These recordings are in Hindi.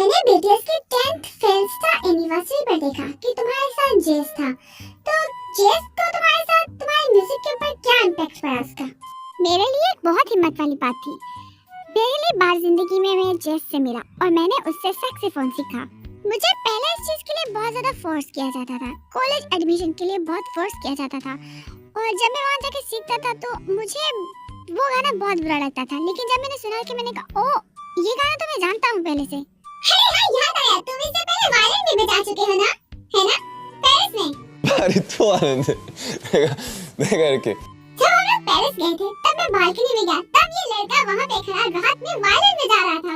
मैंने BTS के 10th फेस्टा एनिवर्सरी पर देखा कि तुम्हारे साथ जेस था। तो जेस को तुम्हारे साथ तुम्हारे म्यूजिक के ऊपर क्या इम्पैक्ट पड़ा उसका? मेरे लिए एक बहुत हिम्मत वाली बात थी। पहली बार जिंदगी में मैं जेस से मिला और मैंने उससे सैक्सोफोन सीखा। मुझे पहले इस चीज के लिए बहुत ज्यादा फोर्स किया जाता था। कॉलेज एडमिशन के लिए बहुत फोर्स किया जाता था और जब मैं वहाँ जाके सीखता था तो मुझे वो गाना बहुत बुरा लगता था। लेकिन जब मैंने सुना कि मैंने कहा ओ ये गाना तो मैं जानता हूँ पहले से। अरे हाँ, याद आया, तुम इससे पहले वायलिन भी बजा चुके हो ना, है ना, पेरिस में? 말이 통하는데 내가 이렇게 जब हम लोग पेरिस गए थे तब मैं बालकनी में गया, तब ये लड़का वहाँ पे खड़ा राहत में वायलिन बजा रहा था।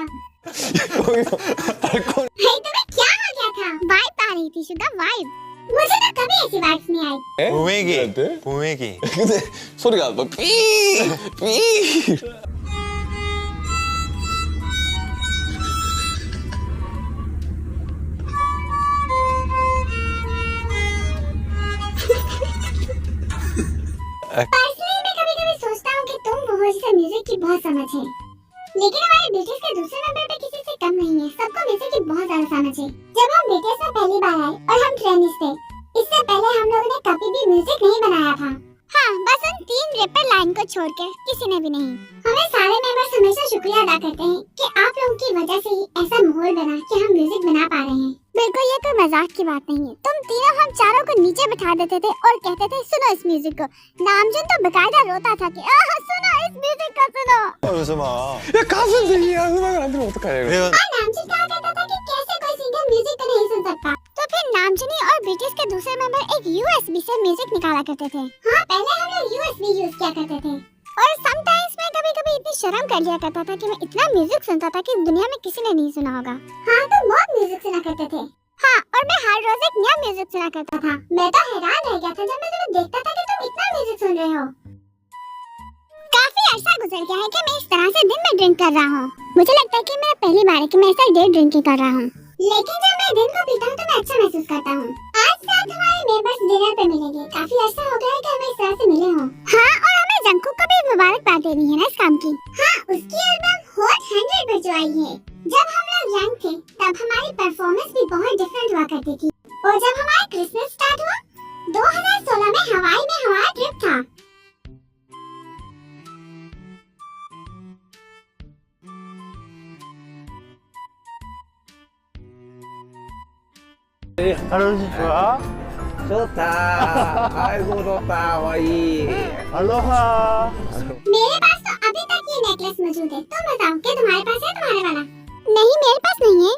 거기서 발코니 भाई तुम्हें क्या हो गया था? वाइब आ रही थी, शुद्ध वाइब। मुझे तो कभी ऐसी वाइब्स नहीं आई। 봄애기. 봄애기. 근데 소리가 막 삐 पर्सनली मैं कभी-कभी सोचता हूँ कि तुम वो जिसे म्यूजिक की बहुत समझ है, लेकिन हमारे BTS के दूसरे मेंबर पे किसी से कम नहीं है। सबको म्यूजिक की बहुत ज्यादा समझ है। जब हम BTS में पहली बार आए और हम ट्रेनिंग्स थे, इससे पहले हम लोगों ने कभी भी म्यूजिक नहीं बनाया था। हाँ, बस उन 3 रैपर लाइन को छोड़कर किसी ने भी नहीं। हमें सारे मेंबर्स हमेशा शुक्रिया अदा करते हैं कि आप लोगों की वजह से ही ऐसा माहौल बना कि हम म्यूजिक बना पा रहे हैं। बिल्कुल, ये कोई मजाक की बात नहीं है। तुम तीनों हम चारों को नीचे बिठा देते थे और कहते थे सुनो इस म्यूजिक को। नामजुन तो बकायदा रोता था कि आह सुनो इस म्यूजिक को सुनो। 요즘아. 야 가수들이야 음악을 안 들으면 어떡하냐 그래요. नामजुन कहा करता था कि कैसे कोई सिंगर म्यूजिक को नहीं सुन सकता। तो फिर नामजुनी और BTS के दूसरे मेंबर एक USB से म्यूजिक निकाला करते थे। हाँ, पहले हम लोग USB यूज किया करते थे। और समटाइम्स मैं कभी-कभी इतनी शर्म कर लिया करता था कि मैं इतना म्यूजिक सुनता था कि दुनिया में किसी ने नहीं सुना होगा। हाँ, तो बहुत म्यूजिक सुना करते थे। हाँ, और मैं हर रोज एक नया म्यूजिक सुना करता था। मैं तो हैरान रह गया था जब मैं तुम्हें देखता था कि तुम इतना म्यूजिक सुन रहे हो। काफी अर्सा गुजर गया है कि मैं इस तरह से दिन में ड्रिंक कर रहा हूँ। मुझे लगता है कि मेरा पहली बार है कि मैं ऐसा डे ड्रिंकिंग कर रहा हूँ। लेकिन जब मैं दिन को पीता हूँ तो मैं अच्छा महसूस करता हूँ। आज रात हमारे मेंबर्स डिनर पे मिलेंगे। काफी अर्सा हो गया है कि हम इस तरह से मिले हों। हाँ, और हमें जंकुक को भी मुबारकबाद देनी है ना इस काम की। हाँ, उसकी एल्बम हॉट 100 पर जो आई है। जब हम लोग यंग थे तब हमारी परफॉर्मेंस भी बहुत डिफरेंट हुआ करती थी। और जब हमारा क्रिसमस स्टार्ट हुआ 2016 में हवाई में हमारा ट्रिप था। 할아버지 좋아? 좋다 아이고 좋다 와이 알로하. मेरे पास तो अभी तक ये नेकलेस मौजूद है। तुम बताओ कि तुम्हारे पास है तुम्हारे वाला? नहीं, मेरे पास नहीं है।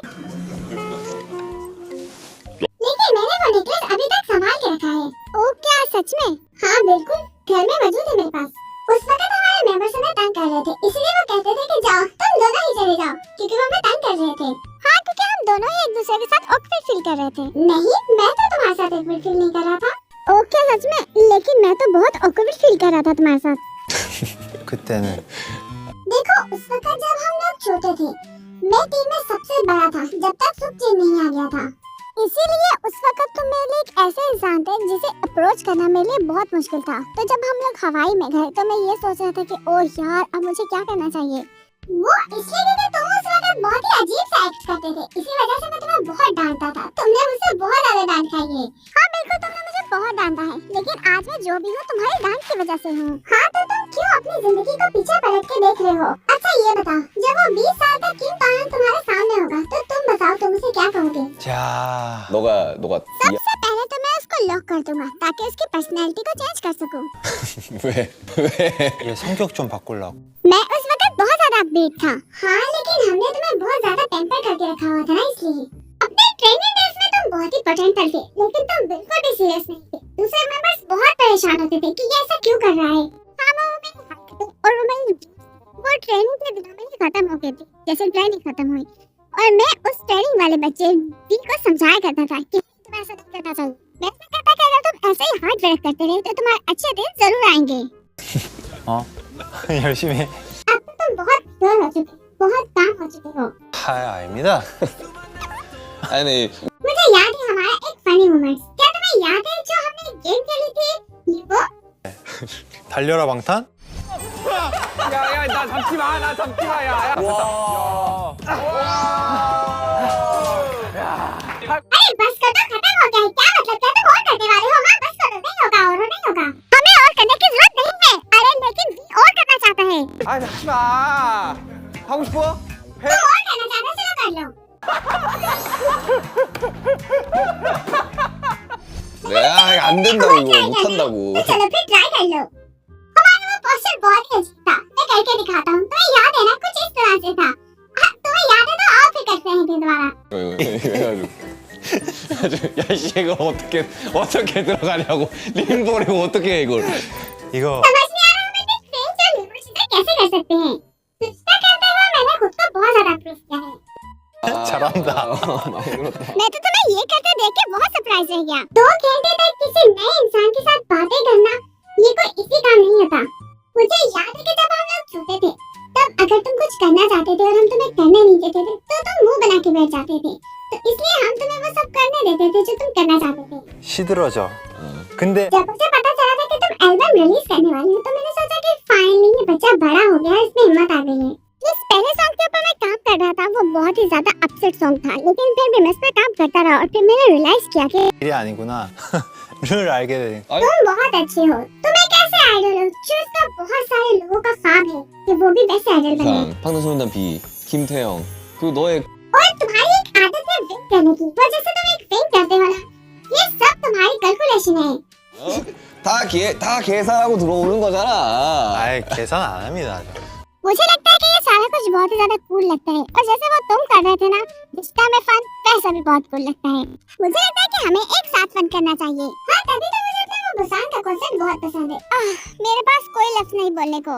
लेकिन मैंने वो नेकलेस अभी तक संभाल के रखा है। ओ क्या सच में? हाँ बिल्कुल, घर में मौजूद है मेरे पास। उस वक्त हमारे मेंबर्स हमें तंग कर रहे थे, इसलिए वो कहते थे कि जाओ तुम दोनों ही चले जाओ, क्योंकि वो हमें तंग कर रहे थे। हाँ, क्योंकि हम दोनों ही एक दूसरे के साथ ऑकवर्ड फील कर रहे थे। नहीं, मैं तो तुम्हारे साथ एक फील नहीं कर रहा था। ओ क्या सच में? लेकिन मैं तो बहुत ऑकवर्ड फील कर रहा था तुम्हारे साथ। 그때는 देखो, उस वक्त जब हम लोग छोटे थे, मैं टीम में सबसे बड़ा था जब तक सुखचैन नहीं आ गया था। इसीलिए उस वक्त तुम मेरे लिए एक ऐसे इंसान थे जिसे अप्रोच करना मेरे लिए बहुत मुश्किल था। तो जब हम लोग हवाई में गए तो मैं ये सोच रहा था कि ओह यार अब मुझे क्या करना चाहिए। वो इसलिए क्योंकि तुम उस वक्त बहुत ही अजीब सा एक्ट करते थे, इसी वजह से मैं तुम्हें बहुत डांटता था। तुमने मुझसे बहुत ज्यादा डांट खाई है। हाँ बिल्कुल, तुमने मुझे बहुत डांटा है, लेकिन आज मैं जो भी हूँ तुम्हारी डांट की वजह से हूँ। हाँ, तो तुम क्यों अपनी जिंदगी को पीछे पलट के देख रहे हो? अच्छा ये बताओ, जब वो 20 साल तक किम तान तुम्हारे सामने होगा तो तुम बताओ तुम उसे क्या कहोगे? 자. 너가 सबसे पहले तो मैं उसको लॉक कर दूंगा ताकि उसकी पर्सनैलिटी को चेंज कर सकूं। 왜 얘 성격 좀 바꾸려고. मैं उस वक्त बहुत ज्यादा अपडेट था। हाँ, लेकिन हमने तुम्हें बहुत ज्यादा टेम्पर करके रखा हुआ था ना, इसलिए। अपने ट्रेनिंग डेज में तुम बहुत ही पोटेंशियल थे, लेकिन तुम बिल्कुल भी सीरियस नहीं थे। दूसरे मेंबर्स बहुत परेशान होते थे कि ये ऐसा क्यों कर रहा है। हाँ, और वो ट्रेनिंग के दिनों में ही खत्म हो गई थी, जैसे ट्रेनिंग खत्म हुई और मैं उस ट्रेनिंग वाले बच्चे डी को समझाया करता था कि तुम ऐसा नहीं करना चाहिए। मैं कहता कि अगर तुम ऐसे ही हार्ड वर्क करते रहे तो तुम्हारे अच्छे दिन जरूर आएंगे। 열심히 해. अब तो तुम बहुत डर हो चुके, बहुत काम हो चुके हो। 아닙니다. 아니 मुझे याद है हमारा एक फनी मोमेंट। क्या तुम्हें याद है जो हमने गेम खेली थी वो? 달려라 방탄? 야야 나 잡지 마, 나 잡지 마, 야. 와. अरे बस कर दो, खत्म हो गया है। क्या मतलब, क्या तुम और करने वाले हो? हाँ बस करो, नहीं होगा और नहीं होगा। हमें और करने की जरूरत नहीं है। अरे लेकिन वी और करना चाहता है। 아 하지 마. 하고 싶어? 해. तुम और करना चाहते हो, चलो कर लो। 내가 안 된다고 이거 못 한다고. तो चलो फिर ट्राई कर लो। हमारा वो पोस्टर बहुत ही अच्छा था। मैं करके दिखाता हूँ। तुम्हें याद है ना, कुछ इस तरह से था। हाँ, तुम्हें याद है तो आओ फिर करते हैं दोबारा। 해가지고 야씨 이걸 어떻게 들어가냐고 림보를 어떻게 해 이걸. 이거 समझ नहीं आ रहा हमें कि फ्रेंच और न्यूट्रिशन कैसे कर सकते हैं। रिश्ता करते हुए मैंने खुद को बहुत ज्यादा प्रूफ किया है। 잘한다. 많이 늘었다. मैं तो तुम्हें ये करते देख के बहुत सरप्राइज रह गया। 2 घंटे तक किसी नए इंसान के साथ बातें करना, ये कोई इसी काम नहीं होता। मुझे याद है कि जब हम लोग छोटे थे, तब अगर तुम कुछ करना चाहते थे और हम तुम्हें करने नहीं देते थे, तो तुम मुंह बना के बैठ जाते थे। तो इसलिए हम तुम्हें वो सब करने देते थे जो तुम करना चाहते थे। 시들어져. 근데 जब मुझे पता चला था कि तुम एल्बम रिलीज करने वाली हो, तो मैंने सोचा कि फाइनली ये बच्चा बड़ा हो गया, इसमें हिम्मत आ गई है। जिस पहले सॉन्ग के ऊपर मैं काम कर रहा था वो बहुत ही ज्यादा अपसेट सॉन्ग था, लेकिन फिर भी मैं इस पर काम करता रहा और फिर मैंने रियलाइज किया कि 일이 아니구나. 를 알게 되. तुम बहुत अच्छे हो। तुम एक ऐसे आइडल हो जो इसका बहुत सारे लोगों का ख्वाब है कि वो भी वैसे आइडल बने। 방탄소년단 B 김태형 그리고 너의 और तुम्हारी एक आदत है विंक करने की, वो जैसे तुम एक विंक करते हो ना, ये सब तुम्हारी कैलकुलेशन है। 다 계산하고 들어오는 거잖아. 아이 계산 안 합니다. 저. मुझे लगता है कि ये सारा कुछ बहुत ही ज्यादा कूल लगता है और जैसे वो तुम कर रहे थे ना रिश्ता में फन, वैसा भी बहुत कूल लगता है। मुझे लगता है कि हमें एक साथ फन करना चाहिए। हाँ, तभी तो मुझे अपना वो बुसान का कॉन्सेप्ट बहुत पसंद है। मेरे पास कोई लफ्ज नहीं बोलने को।